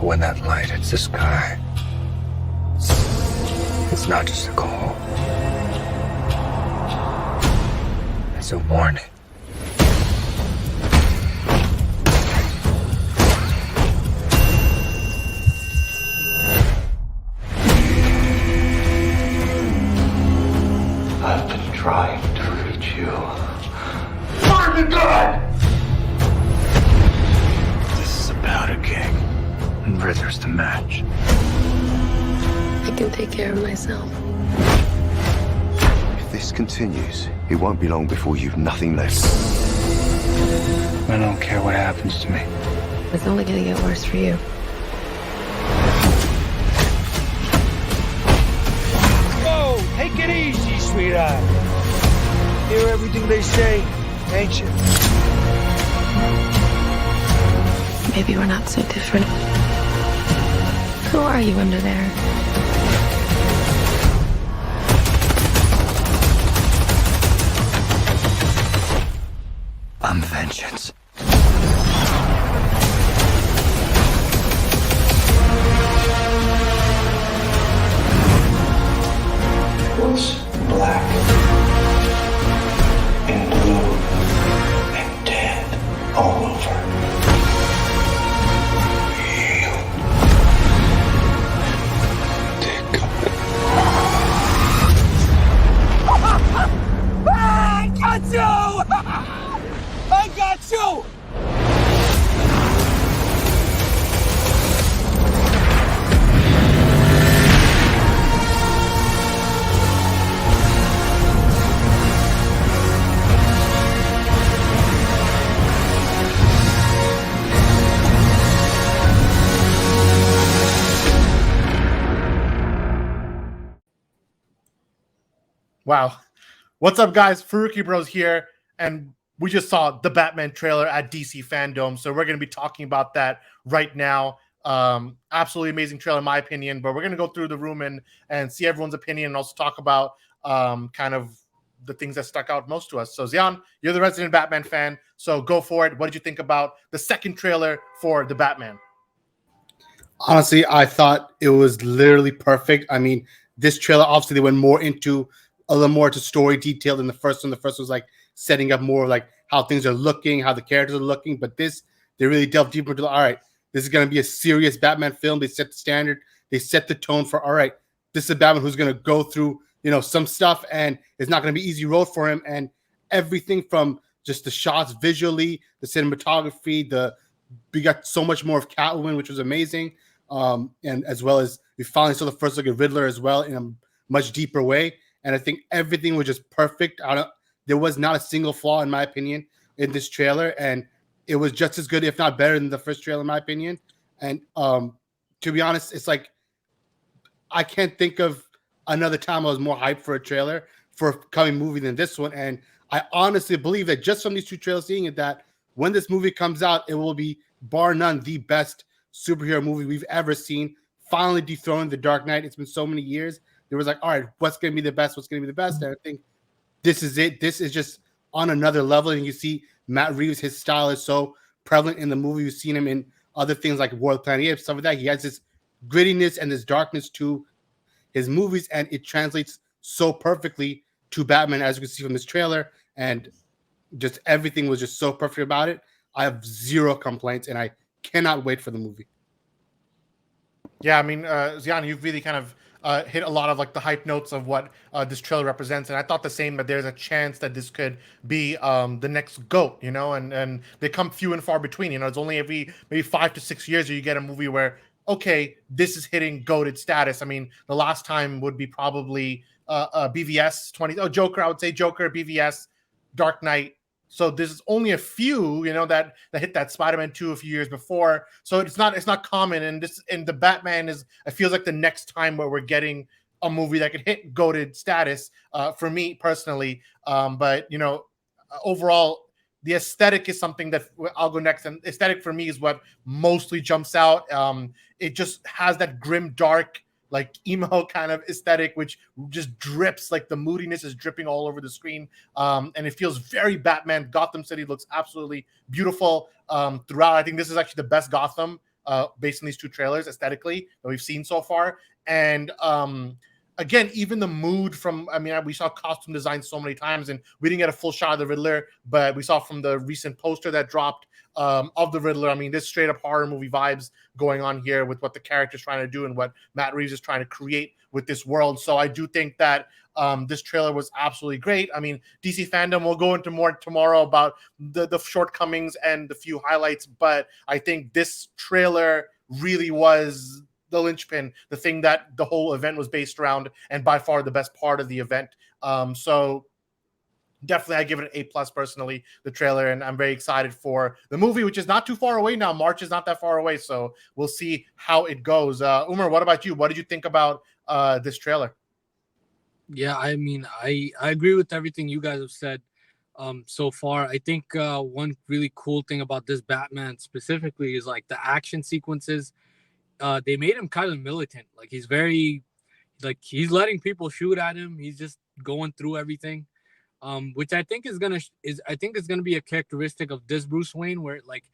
But when that light hits the sky, it's not just a call. It's a warning. I've been trying to reach you. Fire the gun! This is about a king, and Riddler's the match. I can take care of myself. If this continues, it won't be long before you've nothing left. I don't care what happens to me. It's only gonna get worse for you. Whoa, take it easy, sweetheart. Hear everything they say, ain't you? Maybe we're not so different. Who are you under there? I'm vengeance. What's black and blue and dead all over? You. Dear God. I got you! I got you! Wow. What's up, guys? Farooqi Bros here, and we just saw the Batman trailer at DC Fandome, so we're going to be talking about that right now. Absolutely amazing trailer, in my opinion, but we're going to go through the room and see everyone's opinion and also talk about kind of the things that stuck out most to us. So, Zion, you're the resident Batman fan, so go for it. What did you think about the second trailer for the Batman? Honestly, I thought it was literally perfect. I mean, this trailer, obviously, they went more into a little more to story detail than the first one. The first one was like setting up more like how things are looking, how the characters are looking. But this, they really delved deeper into, all right, this is going to be a serious Batman film. They set the standard. They set the tone for, all right, this is a Batman who's going to go through, some stuff, and it's not going to be easy road for him. And everything from just the shots visually, the cinematography, we got so much more of Catwoman, which was amazing. And as well as we finally saw the first look at Riddler as well in a much deeper way. And I think everything was just perfect. There was not a single flaw, in my opinion, in this trailer. And it was just as good, if not better, than the first trailer, in my opinion. And to be honest, it's like I can't think of another time I was more hyped for a trailer for a coming movie than this one. And I honestly believe that just from these two trailers, seeing it, that when this movie comes out, it will be, bar none, the best superhero movie we've ever seen. Finally dethroning The Dark Knight. It's been so many years. It was like, all right, what's going to be the best? What's going to be the best? And I think this is it. This is just on another level. And you see Matt Reeves, his style is so prevalent in the movie. You've seen him in other things like World Planet Apes, stuff like that. He has this grittiness and this darkness to his movies, and it translates so perfectly to Batman, as you can see from this trailer. And just everything was just so perfect about it. I have zero complaints, and I cannot wait for the movie. Yeah, I mean, Zion, you've really kind of hit a lot of like the hype notes of what this trailer represents, and I thought the same, that there's a chance that this could be the next GOAT, and they come few and far between. It's only every maybe 5 to 6 years that you get a movie where, okay, this is hitting GOATed status. I mean, the last time would be probably BVS Joker. I would say Joker, BVS, Dark Knight. So this is only a few, that hit that Spider-Man 2 a few years before. So it's not common. And the Batman it feels like the next time where we're getting a movie that could hit GOATed status for me personally. But overall, the aesthetic is something that I'll go next. And aesthetic for me is what mostly jumps out. It just has that grim, dark, like emo kind of aesthetic, which just drips, like the moodiness is dripping all over the screen. And it feels very Batman. Gotham City looks absolutely beautiful throughout. I think this is actually the best Gotham based on these two trailers aesthetically that we've seen so far. And again, even the mood from, I mean, we saw costume design so many times, and we didn't get a full shot of the Riddler, but we saw from the recent poster that dropped of the Riddler. I mean, there's straight up horror movie vibes going on here with what the character's trying to do and what Matt Reeves is trying to create with this world. So I do think that this trailer was absolutely great. I mean, DC Fandome will go into more tomorrow about the shortcomings and the few highlights, but I think this trailer really was the linchpin, the thing that the whole event was based around, and by far the best part of the event. So definitely I give it an A+ personally, the trailer, and I'm very excited for the movie, which is not too far away now. March is not that far away, so we'll see how it goes. Umar, what about you? What did you think about this trailer? Yeah, I mean, I agree with everything you guys have said so far. I think one really cool thing about this Batman specifically is like the action sequences. They made him kind of militant. Like he's very, like he's letting people shoot at him. He's just going through everything, which I think is gonna be a characteristic of this Bruce Wayne, where like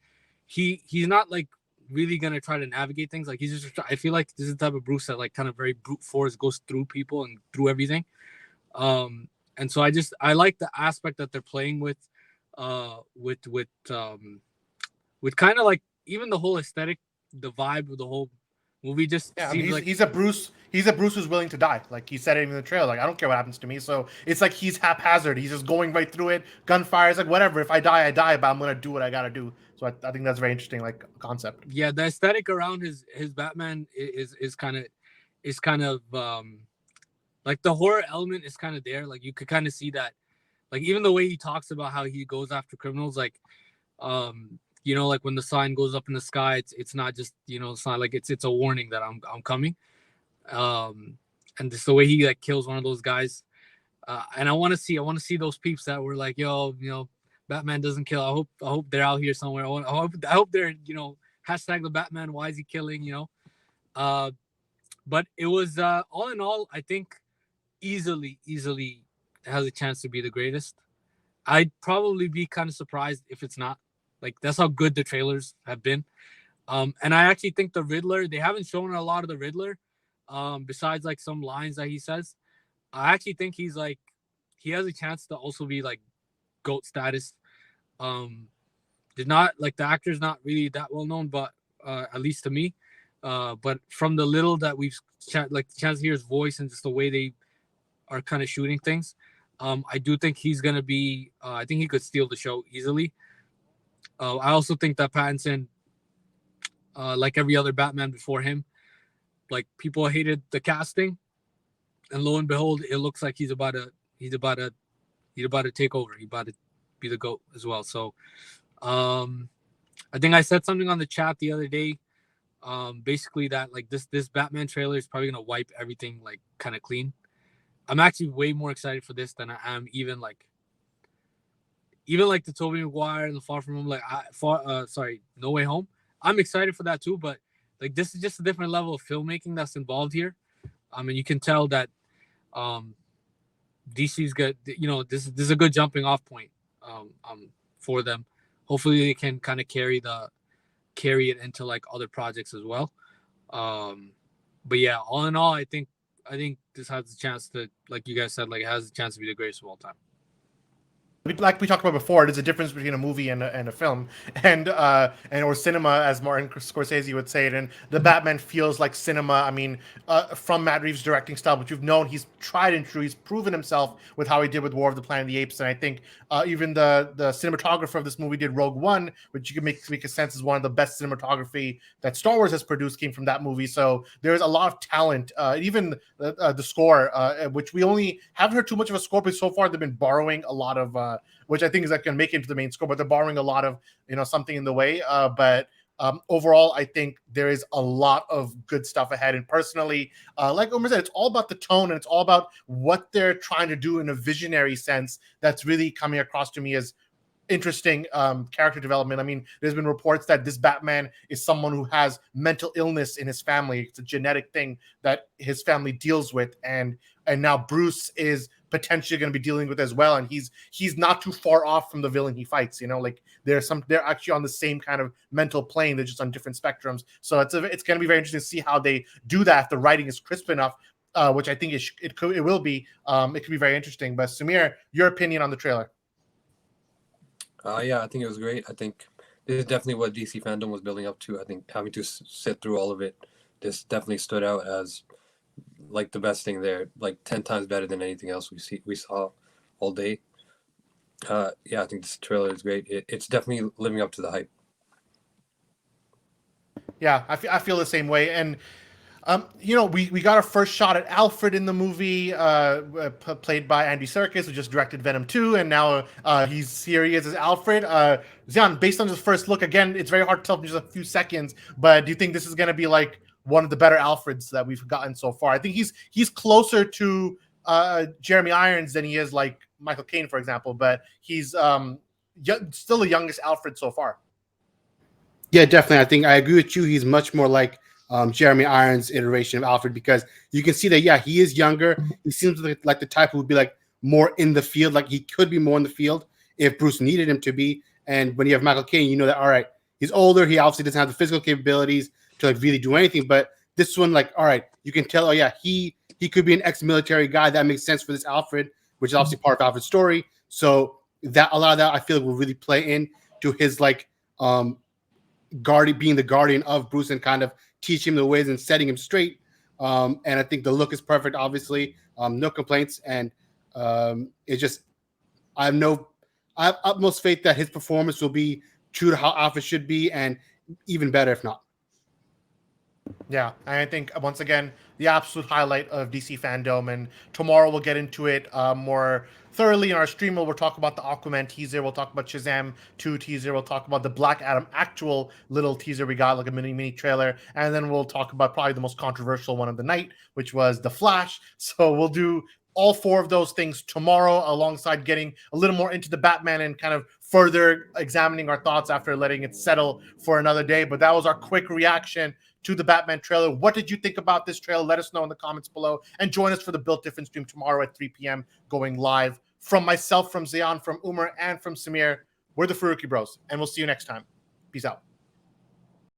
he's not like really gonna try to navigate things. Like he's just, I feel like this is the type of Bruce that like kind of very brute force goes through people and through everything. And so I like the aspect that they're playing with kind of like even the whole aesthetic, the vibe of the whole movie just seems, I mean, like he's a Bruce who's willing to die. Like he said it in the trailer, like I don't care what happens to me. So it's like he's haphazard. He's just going right through it. Gunfire is like whatever. If I die, I die. But I'm gonna do what I gotta do. So I think that's very interesting, like concept. Yeah, the aesthetic around his Batman is kind of like the horror element is kind of there. Like you could kind of see that, like even the way he talks about how he goes after criminals, like you know, like when the sign goes up in the sky, it's not just, you know, it's not like it's a warning that I'm coming. And just the way he like kills one of those guys. And I want to see those peeps that were like, yo, you know, Batman doesn't kill. I hope they're out here somewhere. I hope they're, you know, hashtag the Batman. Why is he killing? You know, but it was all in all, I think easily has a chance to be the greatest. I'd probably be kind of surprised if it's not. Like that's how good the trailers have been. And I actually think the Riddler, they haven't shown a lot of the Riddler, besides like some lines that he says. I actually think he has a chance to also be like GOAT status. Did not like the actor's not really that well known, but at least to me. But from the little that we've like the chance to hear his voice and just the way they are kind of shooting things, I do think he's gonna be. I think he could steal the show easily. I also think that Pattinson, like every other Batman before him, like people hated the casting, and lo and behold, it looks like he's about to take over. He's about to be the GOAT as well. So, I think I said something on the chat the other day, basically that like this Batman trailer is probably gonna wipe everything like kind of clean. I'm actually way more excited for this than I am even like the Tobey Maguire and the Far From Home, like No Way Home. I'm excited for that too, but like this is just a different level of filmmaking that's involved here. I mean, you can tell that DC's good. You know, this is a good jumping off point for them. Hopefully, they can kind of carry it into like other projects as well. But yeah, all in all, I think this has a chance to, like you guys said, like it has a chance to be the greatest of all time. Like we talked about before, there's a difference between a movie and a film, and or cinema, as Martin Scorsese would say it. And the Batman feels like cinema. I mean, from Matt Reeves' directing style, which you've known, he's tried and true. He's proven himself with how he did with War of the Planet of the Apes, and I think even the cinematographer of this movie did Rogue One, which you can make a sense is one of the best cinematography that Star Wars has produced, came from that movie. So there's a lot of talent. Even the score, which we only haven't heard too much of a score, but so far they've been borrowing a lot of. Which I think is like going to make it into the main score, but they're borrowing a lot of, you know, something in the way. But overall, I think there is a lot of good stuff ahead. And personally, like Umar said, it's all about the tone and it's all about what they're trying to do in a visionary sense. That's really coming across to me as interesting character development. I mean, there's been reports that this Batman is someone who has mental illness in his family. It's a genetic thing that his family deals with, and now Bruce is potentially going to be dealing with as well. And he's not too far off from the villain he fights. You know, like they're actually on the same kind of mental plane. They're just on different spectrums. So it's going to be very interesting to see how they do that if the writing is crisp enough. Which I think it will be. It could be very interesting. But Samir, your opinion on the trailer? Yeah, I think it was great. I think this is definitely what DC Fandome was building up to. I think having to sit through all of it, this definitely stood out as like the best thing there, like 10 times better than anything else we saw all day. Yeah, I think this trailer is great. It's definitely living up to the hype. Yeah, I feel the same way. And you know, we got our first shot at Alfred in the movie, played by Andy Serkis, who just directed Venom 2, and now he is as Alfred. Zian, based on his first look, again, it's very hard to tell from just a few seconds, but do you think this is going to be like one of the better Alfreds that we've gotten so far? I think he's closer to Jeremy Irons than he is like Michael Caine, for example, but he's still the youngest Alfred so far. Yeah, definitely. I think I agree with you. He's much more like Jeremy Irons' iteration of Alfred, because you can see that, yeah, he is younger. He seems like the type who would be like more in the field. Like he could be more in the field if Bruce needed him to be. And when you have Michael Caine, you know that, all right, he's older. He obviously doesn't have the physical capabilities to like really do anything. But this one, like, all right, you can tell, oh yeah, he could be an ex-military guy. That makes sense for this Alfred, which is obviously part of Alfred's story. So that a lot of that I feel like will really play in to his like being the guardian of Bruce and kind of teach him the ways and setting him straight. And I think the look is perfect, obviously. No complaints. And it's just, I have utmost faith that his performance will be true to how Alfred should be, and even better if not. Yeah, I think once again the absolute highlight of DC Fandome, and tomorrow we'll get into it more thoroughly in our stream. We'll talk about the Aquaman teaser, we'll talk about Shazam 2 teaser, we'll talk about the Black Adam actual little teaser we got, like a mini trailer, and then we'll talk about probably the most controversial one of the night, which was The Flash. So we'll do all four of those things tomorrow, alongside getting a little more into the Batman and kind of further examining our thoughts after letting it settle for another day. But that was our quick reaction to the Batman trailer. What did you think about this trailer? Let us know in the comments below, and join us for the Built Different stream tomorrow at 3 p.m. going live. From myself, from Zian, from Umar, and from Samir, we're the Farooqi Bros, and we'll see you next time. Peace out.